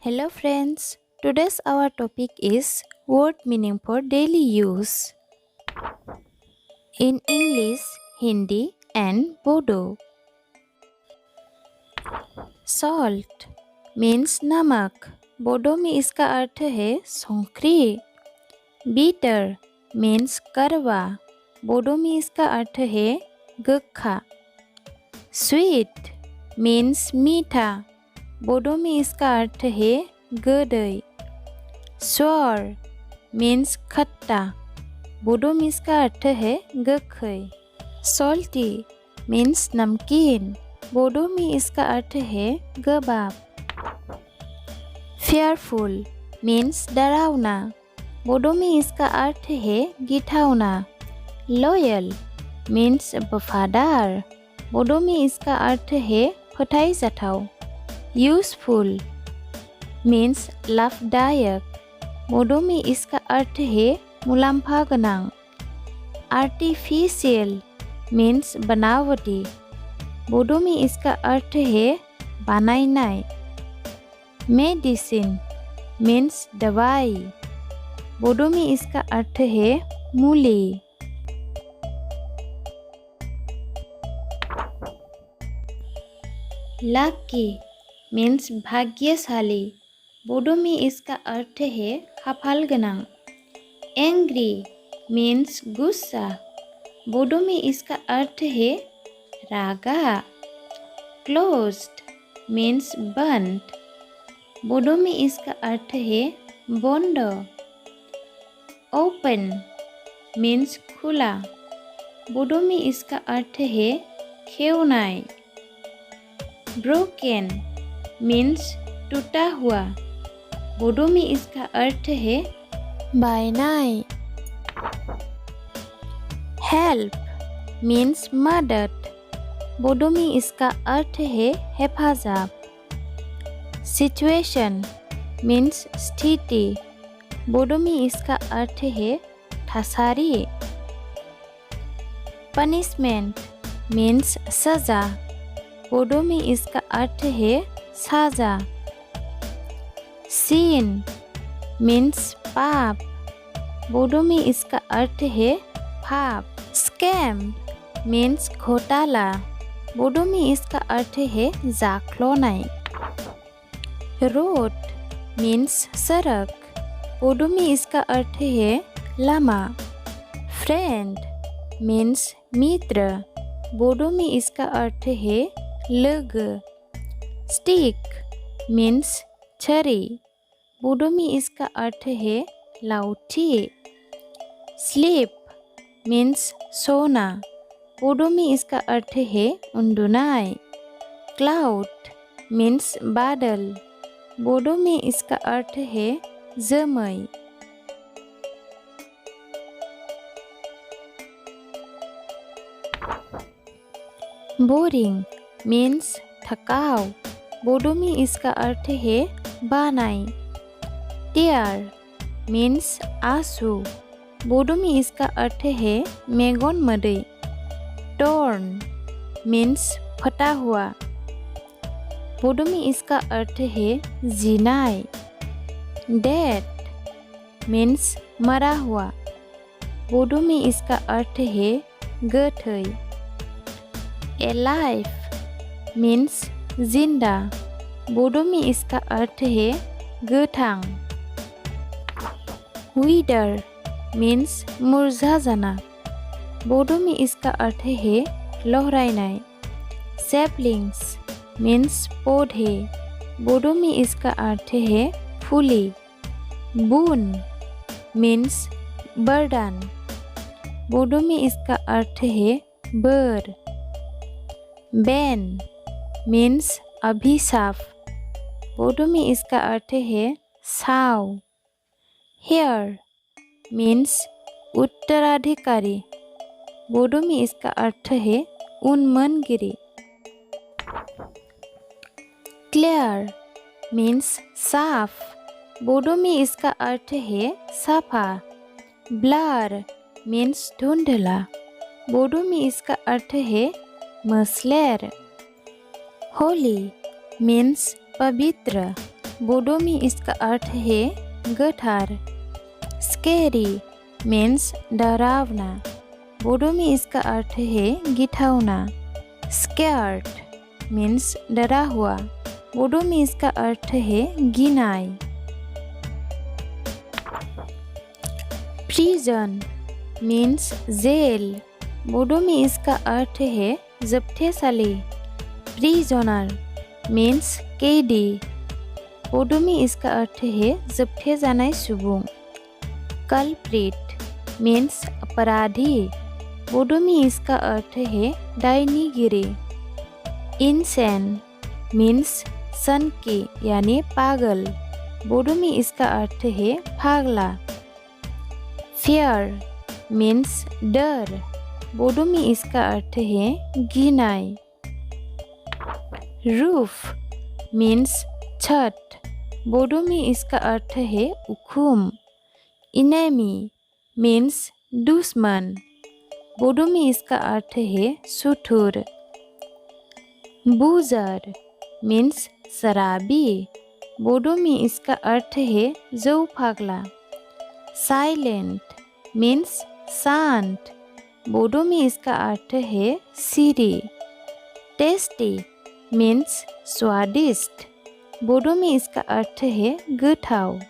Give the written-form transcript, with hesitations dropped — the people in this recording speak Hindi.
Hello friends, today's our topic is word meaning for daily use in English, Hindi and Bodo. Salt means नमक, बोडो में इसका अर्थ है संख्री। Bitter means करवा, बोडो में इसका अर्थ है गखा। Sweet means मीठा, बोडो में इसका अर्थ है गदई। Sour means खट्टा, बोडो में इसका अर्थ है गखै। Salty means नमकीन, बोडो में इसका अर्थ है गबाब। Fearful means डरावना, बोडो में इसका अर्थ है गिठावना। Loyal means वफादार, बोडो में इसका अर्थ है फोथायजाथाव। Useful means लाभदायक, बोडो में इसका अर्थ है मुलाम्फा गोनां। Artificial means बनावटी, बोडो में इसका अर्थ है बानायनाय। Medicine means दवाई, बोडो में इसका अर्थ है मुली। Lucky means भाग्यशाली, बोडो में इसका अर्थ है खाफाल गोनां। Angry means गुस्सा, बोडो में इसका अर्थ है रागा। Closed means बंद, बोडो में इसका अर्थ है बंद। Open means खुला, बोडो में इसका अर्थ है खेवनाय। Broken means टूटा हुआ, बोडो में इसका अर्थ है बायनाय। Help means मदद, बोडो में इसका अर्थ है हेफाजाब। Situation means स्थिति, बोडो में इसका अर्थ है थासारी। Punishment means सजा, बोडो में इसका अर्थ है साजा। Sin means पाप, बोडो में इसका अर्थ है पाप। Scam means घोटाला, बोडो में इसका अर्थ है जाख्लोनाय। Road means सड़क, बोडो में इसका अर्थ है लामा। Friend means मित्र, बोडो में इसका अर्थ है लोगो। Stick means छरी, बोडो में इसका अर्थ है लाउठी। Sleep means सोना, बोडो में इसका अर्थ है उंडुनाय। Cloud means बादल, बोडो में इसका अर्थ है जोमै। Boring means थकाव, बोडो में इसका अर्थ है बानाय। Tear means आंसू, बोडो में इसका अर्थ है मेगन मोदै। Torn means फटा हुआ, बोडो में इसका अर्थ है जिनाय। Dead means मरा हुआ, बोडो में इसका अर्थ है गोथै। Alive means जिंदा, बोडो में इसका अर्थ है गोथां। Wither means मुरझा जाना, बोडो में इसका अर्थ है लहरायनाय। Saplings means पौधे, बोडो में इसका अर्थ है फूली। Boon means वरदान, बोडो में इसका अर्थ है बर। Ban means अभिशाप, बोडो में इसका अर्थ है साव। Heir means उत्तराधिकारी, बोडो में इसका अर्थ है उन्मनगिरी। Clear means साफ, बोडो में इसका अर्थ है साफा। Blur means धुंधला, बोडो में इसका अर्थ है मसलेर। Holy means पवित्र, बोडो में इसका अर्थ है गठार। स्केरी मीन्स डरावना। बोडो में इसका अर्थ है गिठावना। स्कैर्ड मीन्स डरा हुआ। बोडो में इसका अर्थ है गिनाई। Prison means jail. बोडो में इसका अर्थ है जोबथेसालि। प्रिजनर मीन्स कैदी। बोडो में इसका अर्थ है जोबथेजानाय सुबुं। कल्प्रिट मीन्स अपराधी। बोडो में इसका अर्थ है दायनीगिरी। इनसेन मीन्स सनकी यानी पागल। बोडो में इसका अर्थ है पागला। फियर मीन्स डर। बोडो में इसका अर्थ है घिनाई। रूफ मीन्स छत। बोडो में इसका अर्थ है उखुम। इनेमी मीन्स दुश्मन। बोडो में इसका अर्थ है सुथुर। बूजर मीन्स शराबी। बोडो में इसका अर्थ है जौ फाग्ला। साइलेंट मीन्स शांत। बोडो में इसका अर्थ है सिरी। टेस्टी मीन्स स्वादिष्ट। बोडो में इसका अर्थ है गोथाव।